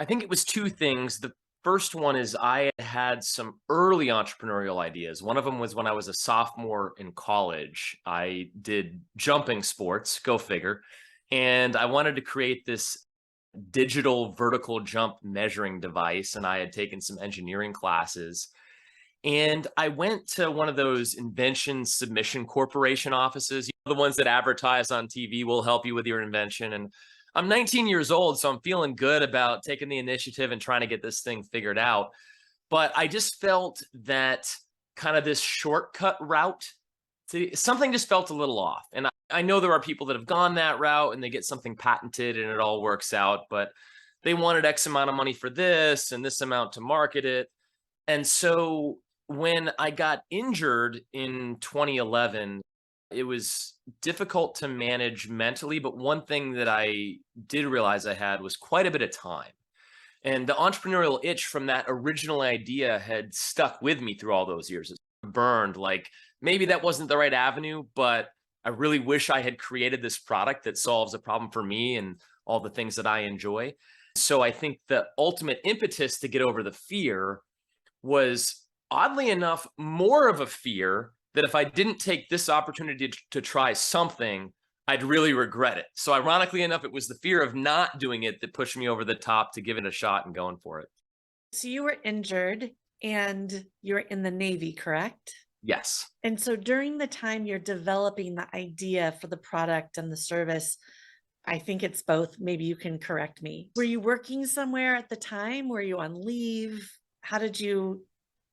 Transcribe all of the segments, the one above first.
I think it was two things. The first one is I had some early entrepreneurial ideas. One of them was when I was a sophomore in college. I did jumping sports, go figure. And I wanted to create this digital vertical jump measuring device. And I had taken some engineering classes. And I went to one of those invention submission corporation offices, the ones that advertise on TV will help you with your invention. And I'm 19 years old, so I'm feeling good about taking the initiative and trying to get this thing figured out. But I just felt that kind of this shortcut route to something just felt a little off. And I know there are people that have gone that route and they get something patented and it all works out, but they wanted X amount of money for this and this amount to market it. And so when I got injured in 2011, it was difficult to manage mentally. But one thing that I did realize I had was quite a bit of time. And the entrepreneurial itch from that original idea had stuck with me through all those years. It burned like maybe that wasn't the right avenue, but I really wish I had created this product that solves a problem for me and all the things that I enjoy. So I think the ultimate impetus to get over the fear was, oddly enough, more of a fear that if I didn't take this opportunity to try something, I'd really regret it. So ironically enough, it was the fear of not doing it that pushed me over the top to give it a shot and going for it. So you were injured and you were in the Navy, correct? Yes. And so during the time you're developing the idea for the product and the service, I think it's both. Maybe you can correct me. Were you working somewhere at the time? Were you on leave? How did you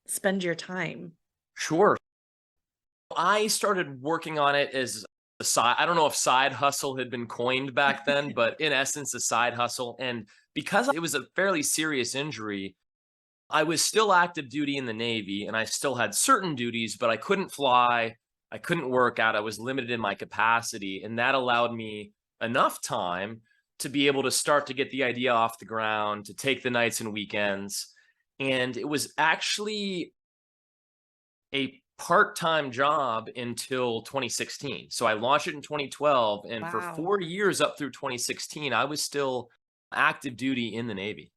spend your time? Sure. I started working on it as a side. I don't know if side hustle had been coined back then, but in essence, a side hustle. And because it was a fairly serious injury, I was still active duty in the Navy and I still had certain duties, but I couldn't fly. I couldn't work out. I was limited in my capacity. And that allowed me enough time to be able to start to get the idea off the ground, to take the nights and weekends. And it was actually a part-time job until 2016. So I launched it in 2012, and for Wow. 4 years up through 2016, I was still active duty in the Navy.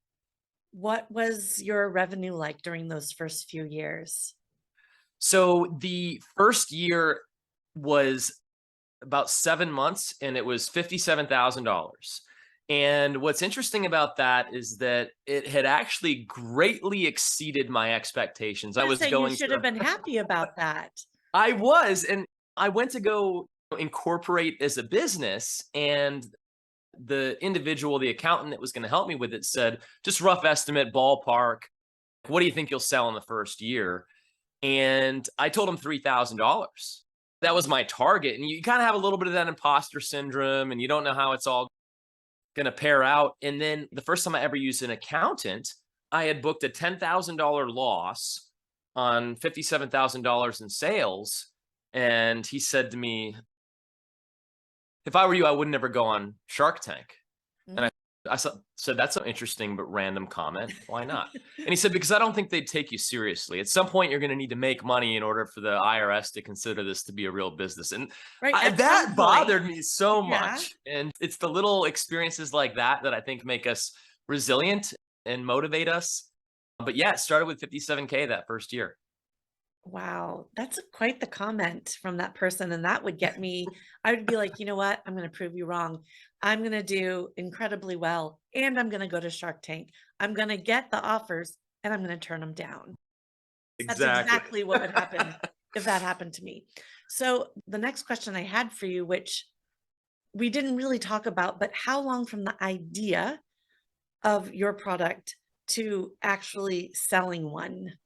What was your revenue like during those first few years? So the first year was about 7 months, and it was $57,000. And what's interesting about that is that it had actually greatly exceeded my expectations. I I was say you going should have to been happy about that. I was, and I went to go incorporate as a business, and the individual, the accountant that was going to help me with it said, just rough estimate, ballpark, what do you think you'll sell in the first year? And I told him $3,000. That was my target. And you kind of have a little bit of that imposter syndrome and you don't know how it's all going to pair out. And then the first time I ever used an accountant, I had booked a $10,000 loss on $57,000 in sales. And he said to me, if I were you, I would never go on Shark Tank. And Mm. I said, that's an interesting but random comment. Why not? And he said, because I don't think they'd take you seriously. At some point, you're going to need to make money in order for the IRS to consider this to be a real business. And Right, at some that point. bothered me so Yeah. much. And it's the little experiences like that that I think make us resilient and motivate us. But yeah, it started with 57K that first year. Wow, that's quite the comment from that person, and that would get me. I would be like, "You know what? I'm gonna prove you wrong. I'm gonna do incredibly well, and I'm gonna go to Shark Tank. I'm gonna get the offers, and I'm gonna turn them down." That's Exactly. exactly what would happen if that happened to me. So, the next question I had for you, which we didn't really talk about, but how long from the idea of your product to actually selling one?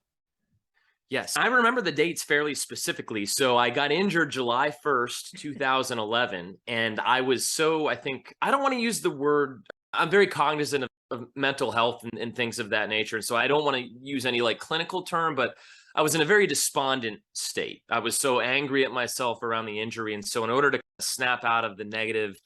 Yes, I remember the dates fairly specifically. So I got injured July 1st, 2011, and I was so, I think, I don't want to use the word, I'm very cognizant of mental health and things of that nature. So I don't want to use any like clinical term, but I was in a very despondent state. I was so angry at myself around the injury. And so in order to snap out of the negative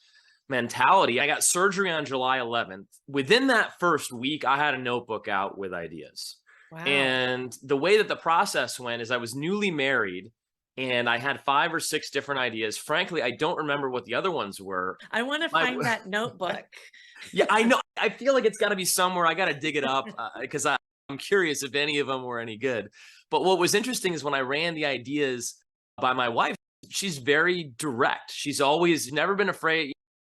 mentality, I got surgery on July 11th. Within that first week, I had a notebook out with ideas. Wow. And the way that the process went is I was newly married and I had 5 or 6 different ideas. Frankly, I don't remember what the other ones were. I wanna I find that notebook. Yeah, I know. I feel like it's got to be somewhere. I got to dig it up because I'm curious if any of them were any good. But what was interesting is when I ran the ideas by my wife, she's very direct. She's always never been afraid.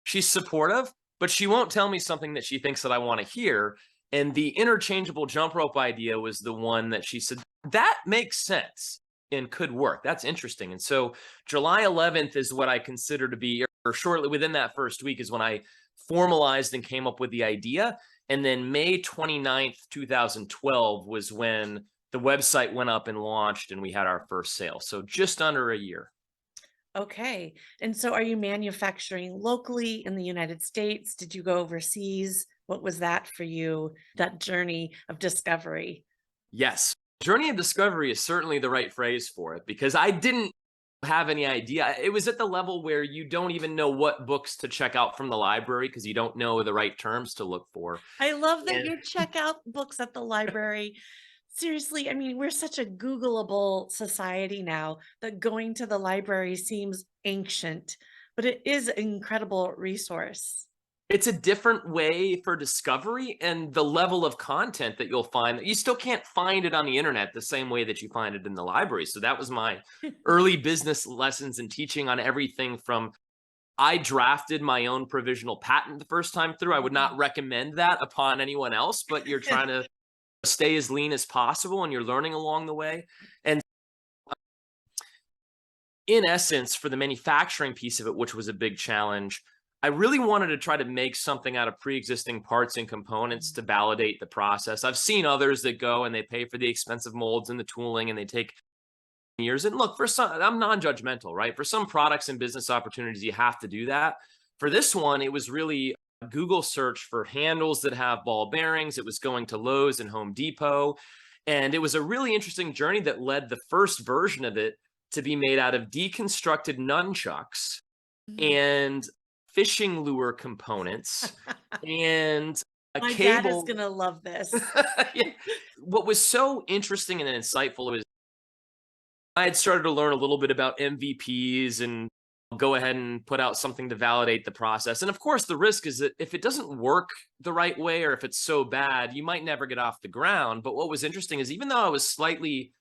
She's supportive, but she won't tell me something that she thinks that I want to hear. And the interchangeable jump rope idea was the one that she said, that makes sense and could work. That's interesting. And so July 11th is what I consider to be, or shortly within that first week, is when I formalized and came up with the idea. And then May 29th, 2012 was when the website went up and launched and we had our first sale. So just under a year. Okay. And so are you manufacturing locally in the United States? Did you go overseas? What was that for you, that journey of discovery? Yes. Journey of discovery is certainly the right phrase for it because I didn't have any idea. It was at the level where you don't even know what books to check out from the library because you don't know the right terms to look for. I love that And you check out books at the library. Seriously, I mean, we're such a Googleable society now that going to the library seems ancient, but it is an incredible resource. it's a different way for discovery and the level of content that you'll find that you still can't find it on the internet the same way that you find it in the library. So that was my early business lessons and teaching on everything from I drafted my own provisional patent the first time through. I would not recommend that upon anyone else, but you're trying to stay as lean as possible and you're learning along the way. And in essence, for the manufacturing piece of it, which was a big challenge, I really wanted to try to make something out of pre-existing parts and components to validate the process. I've seen others that go and they pay for the expensive molds and the tooling and they take years. And look, for some, I'm non-judgmental, right? For some products and business opportunities, you have to do that. For this one, it was really a Google search for handles that have ball bearings. It was going to Lowe's and Home Depot. And it was a really interesting journey that led the first version of it to be made out of deconstructed nunchucks Mm. and fishing lure components and a My dad is cable. gonna love this. Yeah. What was so interesting and insightful was I had started to learn a little bit about MVPs and go ahead and put out something to validate the process. And of course, the risk is that if it doesn't work the right way or if it's so bad, you might never get off the ground. But what was interesting is even though I was slightly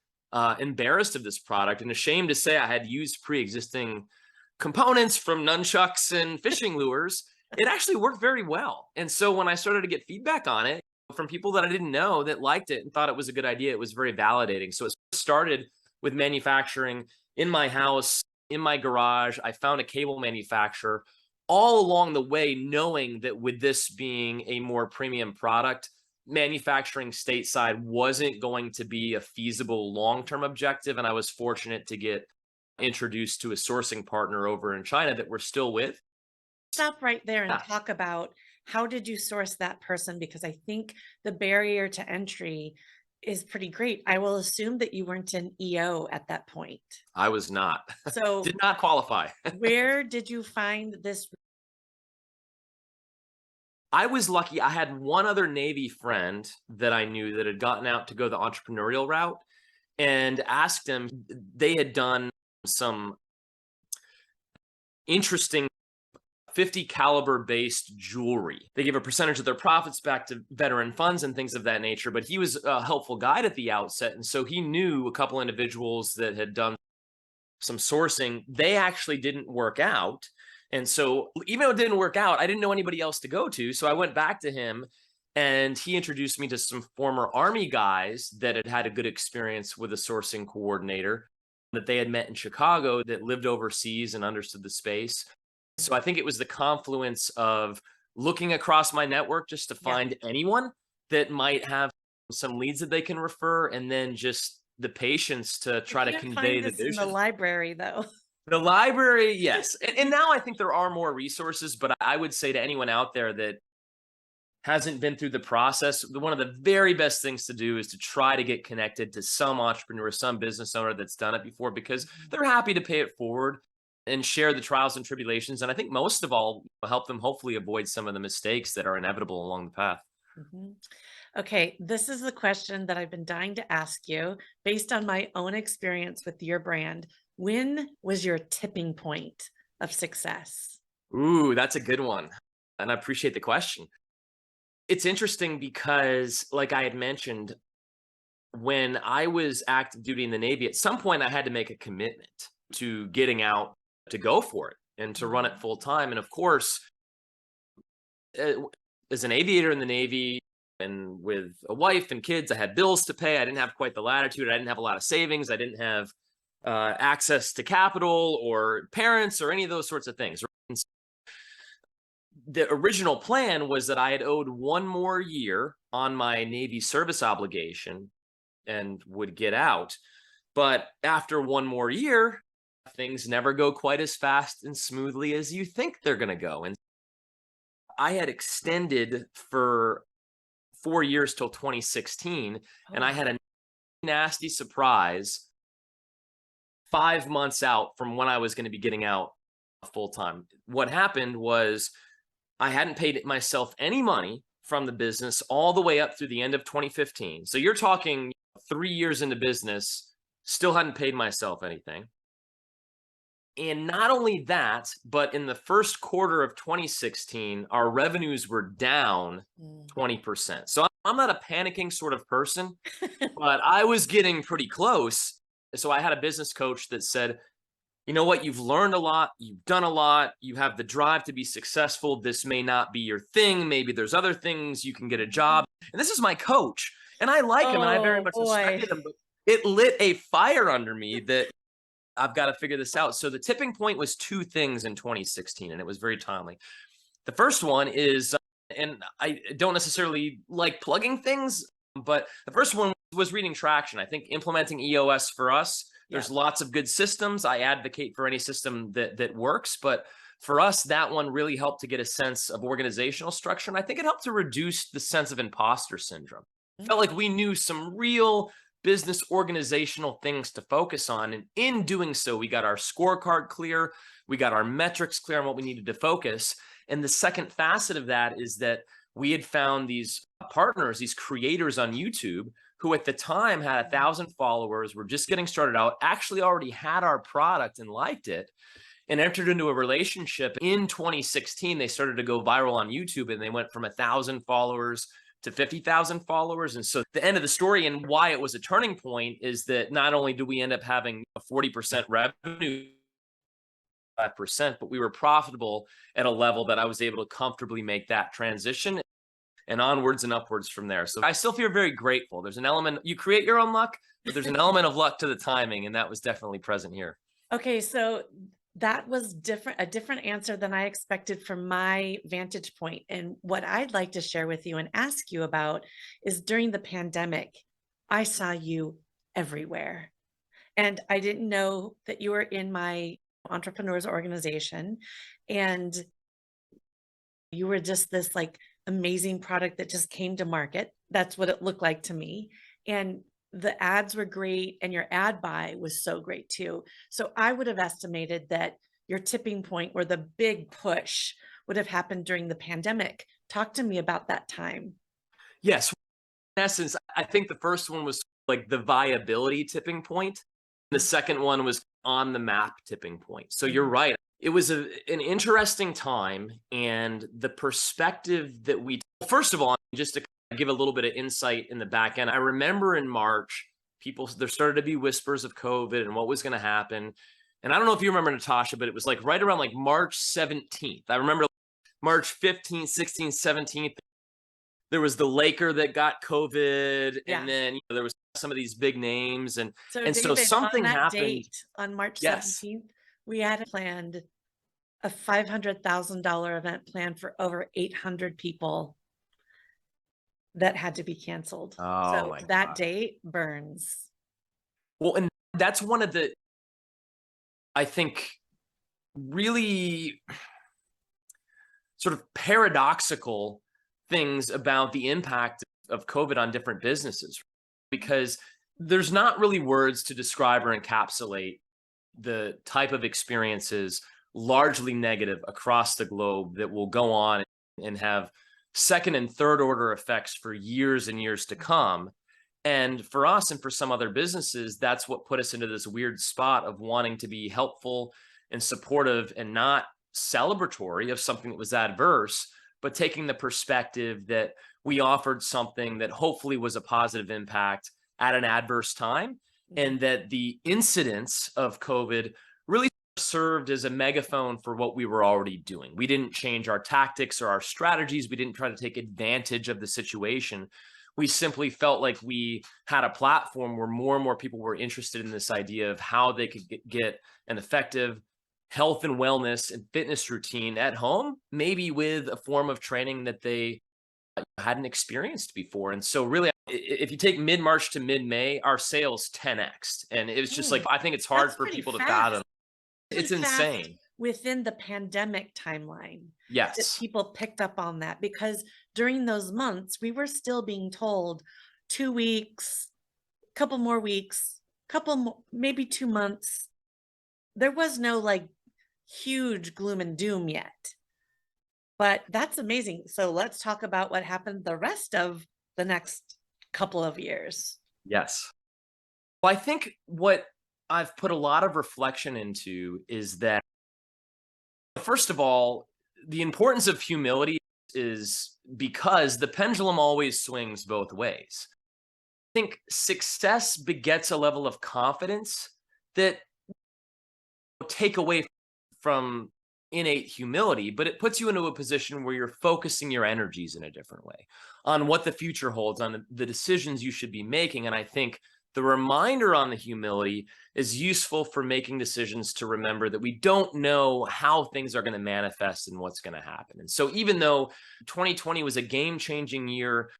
embarrassed of this product and ashamed to say I had used pre-existing components from nunchucks and fishing lures, it actually worked very well. And so when I started to get feedback on it from people that I didn't know that liked it and thought it was a good idea, it was very validating. So it started with manufacturing in my house, in my garage. I found a cable manufacturer all along the way, knowing that with this being a more premium product, manufacturing stateside wasn't going to be a feasible long-term objective. And I was fortunate to get introduced to a sourcing partner over in China that we're still with. Stop right there and Yeah, talk about how did you source that person? Because I think the barrier to entry is pretty great. I will assume that you weren't an EO at that point. I was not, So did not qualify. where did you find this? I was lucky. I had one other Navy friend that I knew that had gotten out to go the entrepreneurial route and asked him. They had done some interesting 50 caliber based jewelry. They give a percentage of their profits back to veteran funds and things of that nature, but he was a helpful guide at the outset. And so he knew a couple individuals that had done some sourcing. They actually didn't work out. And so even though it didn't work out, I didn't know anybody else to go to. So I went back to him and he introduced me to some former Army guys that had had a good experience with a sourcing coordinator that they had met in Chicago that lived overseas and understood the space. So I think it was the confluence of looking across my network just to Yeah. find anyone that might have some leads that they can refer, and then just the patience to You try to can't convey find the this in the vision. library though. The library, yes. And now I think there are more resources, but I would say to anyone out there that hasn't been through the process, one of the very best things to do is to try to get connected to some entrepreneur, some business owner that's done it before, because they're happy to pay it forward and share the trials and tribulations. And I think most of all, help them hopefully avoid some of the mistakes that are inevitable along the path. Mhm. Okay, this is the question that I've been dying to ask you based on my own experience with your brand. When was your tipping point of success? Ooh, that's a good one. And I appreciate the question. It's interesting because, like I had mentioned, when I was active duty in the Navy, at some point I had to make a commitment to getting out to go for it and to run it Mhm. full time. And of course, uh, as an aviator in the Navy and with a wife and kids, I had bills to pay. I didn't have quite the latitude. I didn't have a lot of savings. I didn't have access to capital or parents or any of those sorts of things. And the original plan was that I had owed one more year on my Navy service obligation and would get out. But after one more year, things never go quite as fast and smoothly as you think they're going to go. And I had extended for 4 years till 2016, Oh, and I had wow. a nasty surprise 5 months out from when I was going to be getting out full time. What happened was I hadn't paid myself any money from the business all the way up through the end of 2015. So you're talking 3 years into business, still hadn't paid myself anything. And not only that, but in the first quarter of 2016, our revenues were down Mm. 20%. So I'm not a panicking sort of person, but I was getting pretty close. So I had a business coach that said, you know what, you've learned a lot, you've done a lot, you have the drive to be successful. This may not be your thing. Maybe there's other things, you can get a job. And this is my coach. And I like him and I very Oh, much boy. respected him, but it lit a fire under me that I've got to figure this out. So the tipping point was two things in 2016, and it was very timely. The first one is, and I don't necessarily like plugging things, but the first one was reading traction. I think implementing EOS for us, there's Yep. lots of good systems. I advocate for any system that works, but for us, that one really helped to get a sense of organizational structure. And I think it helped to reduce the sense of imposter syndrome. Felt like we knew some real business organizational things to focus on. And in doing so, we got our scorecard clear, we got our metrics clear on what we needed to focus. And the second facet of that is that we had found these partners, these creators on YouTube who at the time had 1,000 followers, were just getting started out, actually already had our product and liked it, and entered into a relationship. In 2016, they started to go viral on YouTube, and they went from 1,000 followers to 50,000 followers. And so the end of the story and why it was a turning point is that not only do we end up having a 40% revenue, 5%, but we were profitable at a level that I was able to comfortably make that transition and onwards and upwards from there. So I still feel very grateful. There's an element, you create your own luck, but there's an element of luck to the timing, and that was definitely present here. Okay, so that was different, a different answer than I expected from my vantage point. And what I'd like to share with you and ask you about is during the pandemic, I saw you everywhere. And I didn't know that you were in my entrepreneurs organization. And you were just this like amazing product that just came to market. That's what it looked like to me. And the ads were great and your ad buy was so great too. So I would have estimated that your tipping point or the big push would have happened during the pandemic. Talk to me about that time. Yes, in essence, I think the first one was like the viability tipping point. The second one was on the map tipping point. So you're Mhm. right. It was an interesting time, and the perspective that we, first of all, just to give a little bit of insight in the back end, I remember in March, there started to be whispers of COVID and what was going to happen. And I don't know if you remember, Natasha, but it was like right around like March 17th. I remember March 15th, 16th, 17th, there was the Laker that got COVID, and Yeah. then there was some of these big names, So and so David, on something that happened. date, on March Yes. 17th, we had planned a $500,000 event planned for over 800 people that had to be canceled. Oh So my that god. date burns. Well, and that's one of the, I think, really sort of paradoxical things about the impact of COVID on different businesses, because there's not really words to describe or encapsulate the type of experiences, largely negative across the globe, that will go on and have second and third order effects for years and years to come. And for us and for some other businesses, that's what put us into this weird spot of wanting to be helpful and supportive and not celebratory of something that was adverse, but taking the perspective that we offered something that hopefully was a positive impact at an adverse time, Mhm. and that the incidence of COVID really served as a megaphone for what we were already doing. We didn't change our tactics or our strategies. We didn't try to take advantage of the situation. We simply felt like we had a platform where more and more people were interested in this idea of how they could get an effective health and wellness and fitness routine at home, maybe with a form of training that they hadn't experienced before. And so really, if you take mid-March to mid-May, our sales 10x. And it was just like, Mm, I think it's hard that's for pretty people to fast. fathom. Really It's fast insane. within the pandemic timeline that Yes. people picked up on that, because during those months, we were still being told 2 weeks, couple more weeks, couple more, maybe 2 months. There was no, like, huge gloom and doom yet, but that's amazing. So let's talk about what happened the rest of the next couple of years. Yes. Well, I think what I've put a lot of reflection into is that, first of all, the importance of humility is because the pendulum always swings both ways. I think success begets a level of confidence that will take away from innate humility, but it puts you into a position where you're focusing your energies in a different way on what the future holds, on the decisions you should be making. And I think the reminder on the humility is useful for making decisions, to remember that we don't know how things are going to manifest and what's going to happen. And so even though 2020 was a game-changing year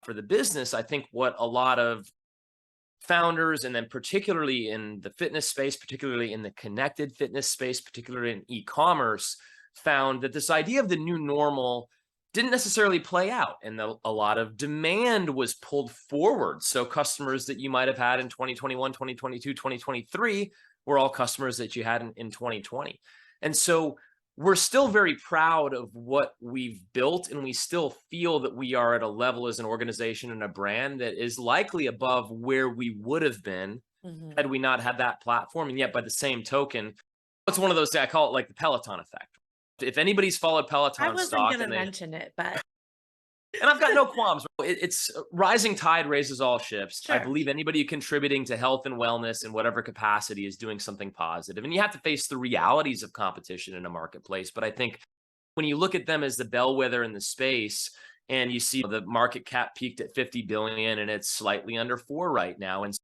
for the business, I think what a lot of founders, and then particularly in the fitness space, particularly in the connected fitness space, particularly in e-commerce, found that this idea of the new normal didn't necessarily play out, and a lot of demand was pulled forward. So customers that you might have had in 2021, 2022, 2023 were all customers that you had in 2020. And so we're still very proud of what we've built, and we still feel that we are at a level as an organization and a brand that is likely above where we would have been Mhm. had we not had that platform. And yet, by the same token, it's one of those things, I call it like the Peloton effect. If anybody's followed I Peloton wasn't stock, gonna mention it, but and I've got no qualms. It's rising tide raises all ships. I sure. believe anybody contributing to health and wellness in whatever capacity is doing something positive. And you have to face the realities of competition in a marketplace. But I think when you look at them as the bellwether in the space, and you see the market cap peaked at 50 billion and it's slightly under 4 right now, and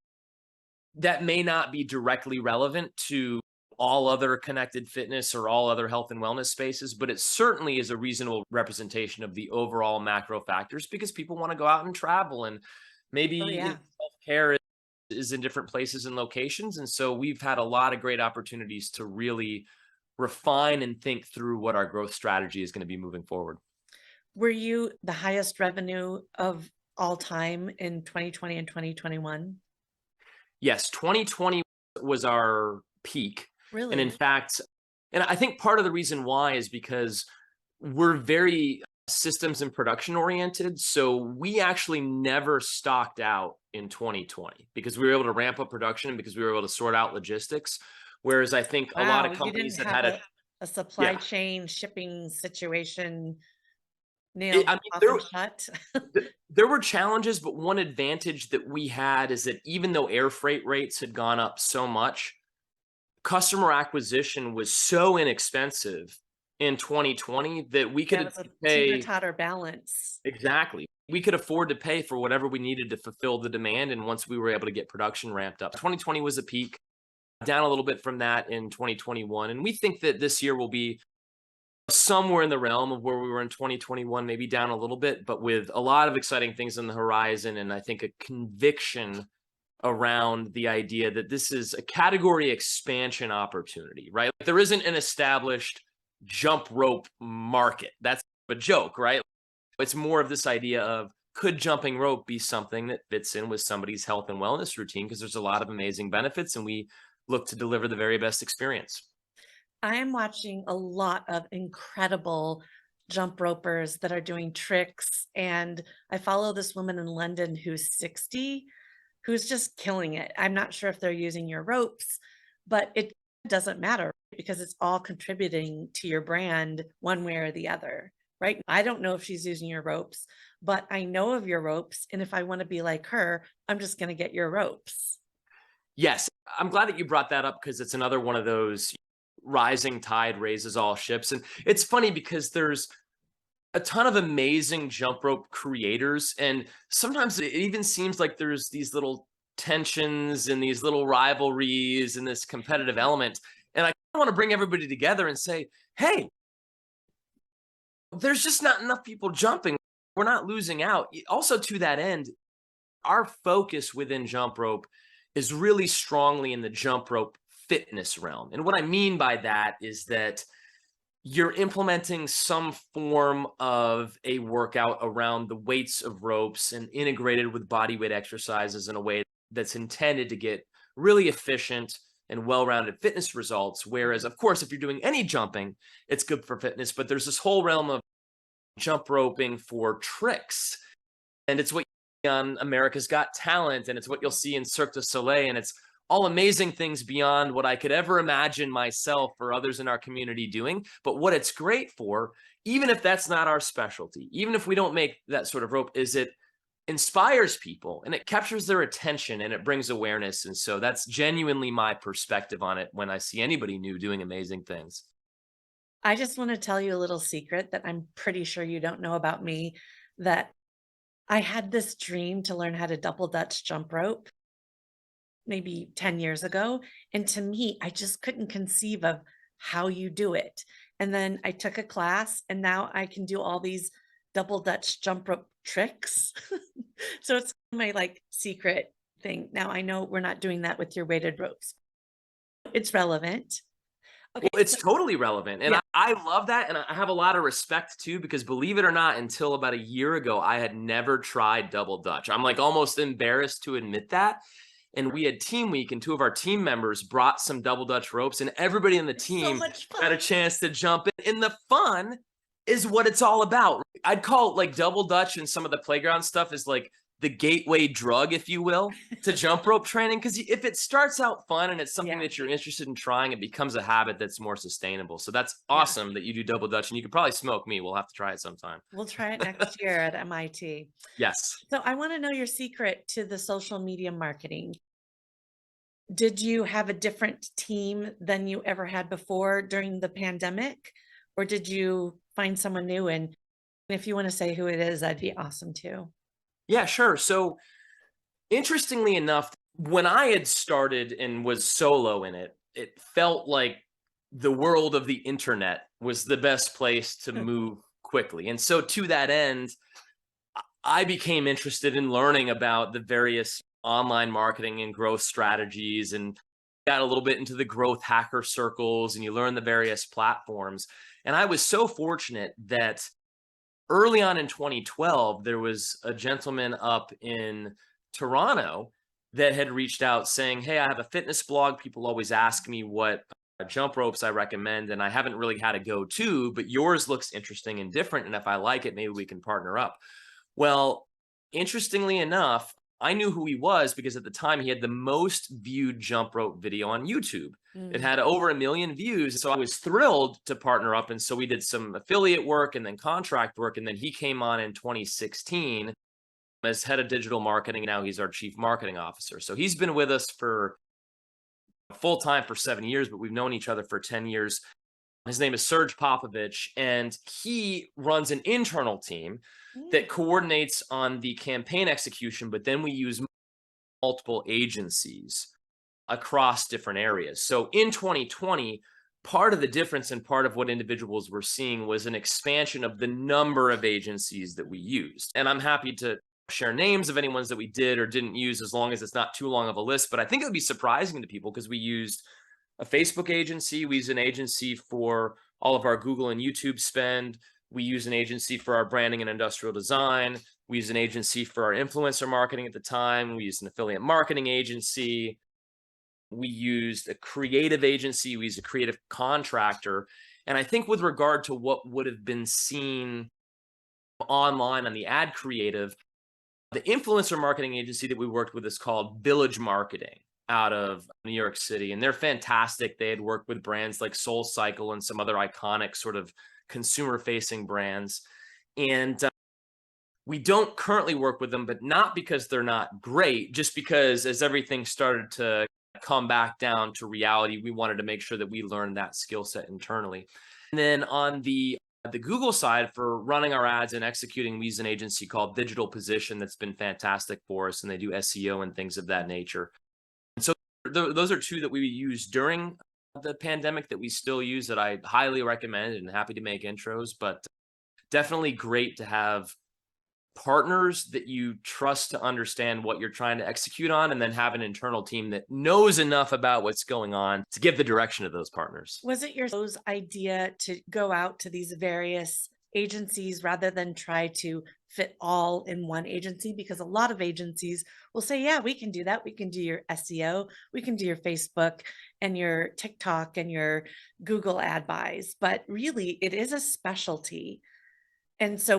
that may not be directly relevant to all other connected fitness or all other health and wellness spaces, but it certainly is a reasonable representation of the overall macro factors, because people want to go out and travel, and Oh, maybe yeah. healthcare is in different places and locations. And so we've had a lot of great opportunities to really refine and think through what our growth strategy is going to be moving forward. Were you the highest revenue of all time in 2020 and 2021? Yes, 2020 was our peak. And in Really? fact, and I think part of the reason why is because we're very systems and production oriented. So we actually never stocked out in 2020 because we were able to ramp up production and because we were able to sort out logistics. Whereas I think a lot of Wow, you companies didn't that have had a supply yeah, chain shipping situation I nailed mean, off and shut? there were challenges, but one advantage that we had is that even though air freight rates had gone up so much, customer acquisition was so inexpensive in 2020 that we Yeah, it could was a pay. teeter-totter balance. Exactly. We could afford to pay for whatever we needed to fulfill the demand. And once we were able to get production ramped up, 2020 was a peak, down a little bit from that in 2021. And we think that this year will be somewhere in the realm of where we were in 2021, maybe down a little bit, but with a lot of exciting things on the horizon. And I think a conviction around the idea that this is a category expansion opportunity, right? There isn't an established jump rope market. That's a joke, right? It's more of this idea of, could jumping rope be something that fits in with somebody's health and wellness routine? Because there's a lot of amazing benefits, and we look to deliver the very best experience. I am watching a lot of incredible jump ropers that are doing tricks, and I follow this woman in London who's 60, who's just killing it. I'm not sure if they're using your ropes, but it doesn't matter because it's all contributing to your brand one way or the other, right? I don't know if she's using your ropes, but I know of your ropes. And if I want to be like her, I'm just going to get your ropes. Yes, I'm glad that you brought that up because it's another one of those rising tide raises all ships. And it's funny because there's a ton of amazing jump rope creators, and sometimes it even seems like there's these little tensions and these little rivalries and this competitive element. And I want to bring everybody together and say, hey, there's just not enough people jumping. We're not losing out. Also, to that end, our focus within jump rope is really strongly in the jump rope fitness realm. And what I mean by that is that you're implementing some form of a workout around the weights of ropes and integrated with body weight exercises in a way that's intended to get really efficient and well-rounded fitness results. Whereas, of course, if you're doing any jumping, it's good for fitness, but there's this whole realm of jump roping for tricks. And it's what you see on America's Got Talent, and it's what you'll see in Cirque du Soleil, and it's all amazing things beyond what I could ever imagine myself or others in our community doing. But what it's great for, even if that's not our specialty, even if we don't make that sort of rope, is it inspires people and it captures their attention and it brings awareness. And so that's genuinely my perspective on it when I see anybody new doing amazing things. I just want to tell you a little secret that I'm pretty sure you don't know about me, that I had this dream to learn how to double Dutch jump rope maybe 10 years ago. And to me, I just couldn't conceive of how you do it. And then I took a class and now I can do all these double Dutch jump rope tricks. So it's my like secret thing. Now I know we're not doing that with your weighted ropes. It's relevant. Okay. Well, it's totally relevant. And Yeah. I love that. And I have a lot of respect too, because believe it or not, until about a year ago, I had never tried double Dutch. I'm like almost embarrassed to admit that. And we had team week, and two of our team members brought some double Dutch ropes, and everybody in the It's so team much got a fun. chance to jump in. And the fun is what it's all about. I'd call like double Dutch and some of the playground stuff is like the gateway drug, if you will, to jump rope training. Because if it starts out fun and it's something Yeah. that you're interested in trying, it becomes a habit that's more sustainable. So that's Yeah. awesome that you do double Dutch, and you could probably smoke me. We'll have to try it sometime. We'll try it next year at MIT. Yes. So I want to know your secret to the social media marketing. Did you have a different team than you ever had before during the pandemic? Or did you find someone new? And if you want to say who it is, that'd be awesome too. Yeah, sure. So interestingly enough, when I had started and was solo in it, it felt like the world of the internet was the best place to move quickly. And so to that end, I became interested in learning about the various online marketing and growth strategies, and got a little bit into the growth hacker circles, and you learn the various platforms. And I was so fortunate that early on in 2012, there was a gentleman up in Toronto that had reached out saying, hey, I have a fitness blog. People always ask me what jump ropes I recommend, and I haven't really had a go-to, but yours looks interesting and different. And if I like it, maybe we can partner up. Well, interestingly enough, I knew who he was because at the time he had the most viewed jump rope video on YouTube. It Mm. had over 1 million views. So I was thrilled to partner up. And so we did some affiliate work and then contract work. And then he came on in 2016 as head of digital marketing. Now he's our chief marketing officer. So he's been with us for full time for 7 years, but we've known each other for 10 years. His name is Serge Popovich, and he runs an internal team Mm. that coordinates on the campaign execution, but then we use multiple agencies across different areas. So in 2020, part of the difference and part of what individuals were seeing was an expansion of the number of agencies that we used. And I'm happy to share names of any ones that we did or didn't use as long as it's not too long of a list. But I think it would be surprising to people because we used a Facebook agency, we use an agency for all of our Google and YouTube spend, we use an agency for our branding and industrial design, we use an agency for our influencer marketing at the time, we used an affiliate marketing agency, we used a creative agency, we used a creative contractor. And I think with regard to what would have been seen online on the ad creative, the influencer marketing agency that we worked with is called Village Marketing out of New York City. And they're fantastic. They had worked with brands like Soul Cycle and some other iconic sort of consumer facing brands. And we don't currently work with them, but not because they're not great, just because as everything started to come back down to reality, we wanted to make sure that we learned that skill set internally. And then on the Google side for running our ads and executing, we use an agency called Digital Position that's been fantastic for us, and they do SEO and things of that nature. And so those are two that we used during the pandemic that we still use, that I highly recommend and happy to make intros, but definitely great to have partners that you trust to understand what you're trying to execute on, and then have an internal team that knows enough about what's going on to give the direction of those partners. Was it your idea to go out to these various agencies rather than try to fit all in one agency? Because a lot of agencies will say, yeah, we can do that. We can do your SEO, we can do your Facebook and your TikTok and your Google ad buys. But really, it is a specialty. And so,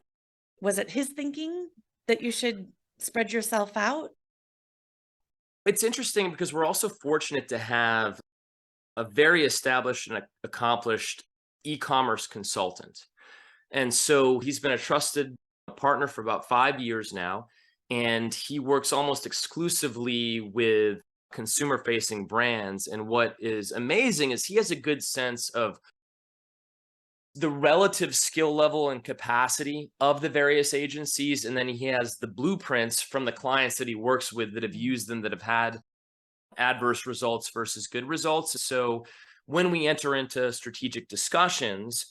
was it his thinking that you should spread yourself out? It's interesting because we're also fortunate to have a very established and accomplished e-commerce consultant. And so he's been a trusted partner for about 5 years now. And he works almost exclusively with consumer facing brands. And what is amazing is he has a good sense of the relative skill level and capacity of the various agencies. And then he has the blueprints from the clients that he works with that have used them, that have had adverse results versus good results. So when we enter into strategic discussions,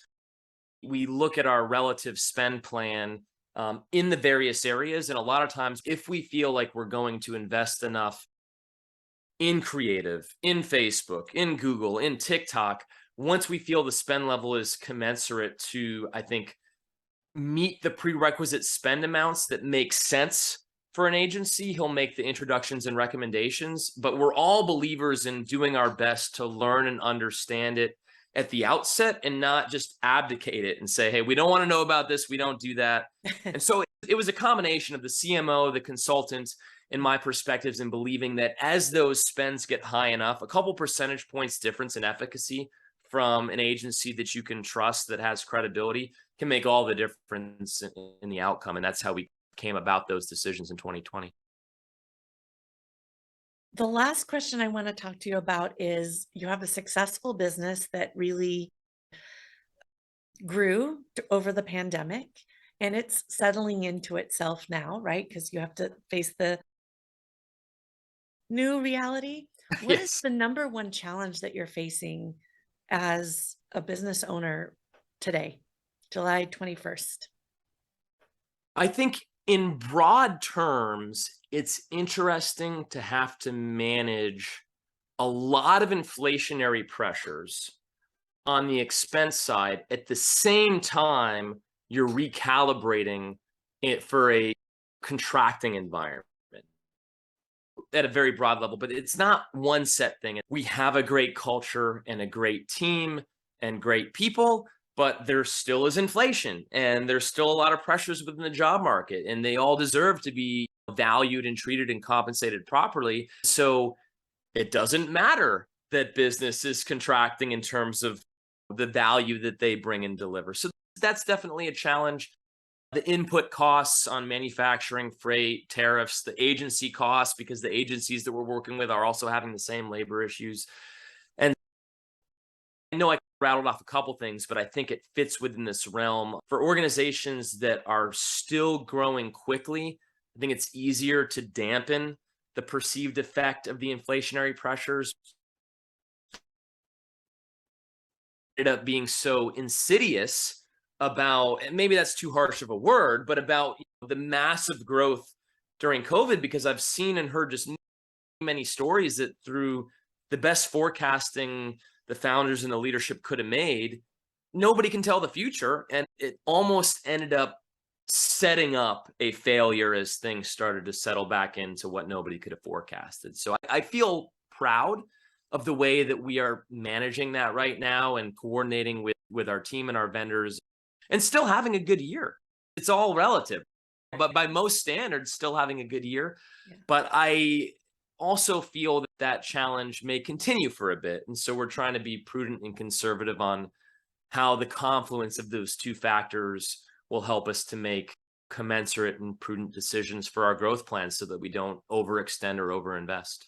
we look at our relative spend plan in the various areas. And a lot of times, if we feel like we're going to invest enough in creative, in Facebook, in Google, in TikTok, once we feel the spend level is commensurate to, I think, meet the prerequisite spend amounts that make sense for an agency, he'll make the introductions and recommendations. But we're all believers in doing our best to learn and understand it at the outset, and not just abdicate it and say, hey, we don't want to know about this, we don't do that. And so it was a combination of the CMO, the consultant, and my perspectives, in believing that as those spends get high enough, a couple percentage points difference in efficacy from an agency that you can trust, that has credibility, can make all the difference in the outcome. And that's how we came about those decisions in 2020. The last question I want to talk to you about is, you have a successful business that really grew over the pandemic, and it's settling into itself now, right? Because you have to face the new reality. What is Yes. the number one challenge that you're facing as a business owner today, July 21st? I think in broad terms, it's interesting to have to manage a lot of inflationary pressures on the expense side. At the same time, you're recalibrating it for a contracting environment at a very broad level, but it's not one set thing. We have a great culture and a great team and great people, but there still is inflation, and there's still a lot of pressures within the job market, and they all deserve to be valued and treated and compensated properly. So it doesn't matter that business is contracting in terms of the value that they bring and deliver. So that's definitely a challenge. The input costs on manufacturing, freight, tariffs, the agency costs, because the agencies that we're working with are also having the same labor issues. And I know I rattled off a couple things, but I think it fits within this realm. For organizations that are still growing quickly, I think it's easier to dampen the perceived effect of the inflationary pressures. Ended up being so insidious about, and maybe that's too harsh of a word, but about the massive growth during COVID, because I've seen and heard just many stories that through the best forecasting the founders and the leadership could have made, nobody can tell the future. And it almost ended up setting up a failure as things started to settle back into what nobody could have forecasted. So I feel proud of the way that we are managing that right now, and coordinating with our team and our vendors, and still having a good year. It's all relative, but by most standards, still having a good year. Yeah. But I also feel that challenge may continue for a bit. And so we're trying to be prudent and conservative on how the confluence of those two factors will help us to make commensurate and prudent decisions for our growth plans so that we don't overextend or overinvest.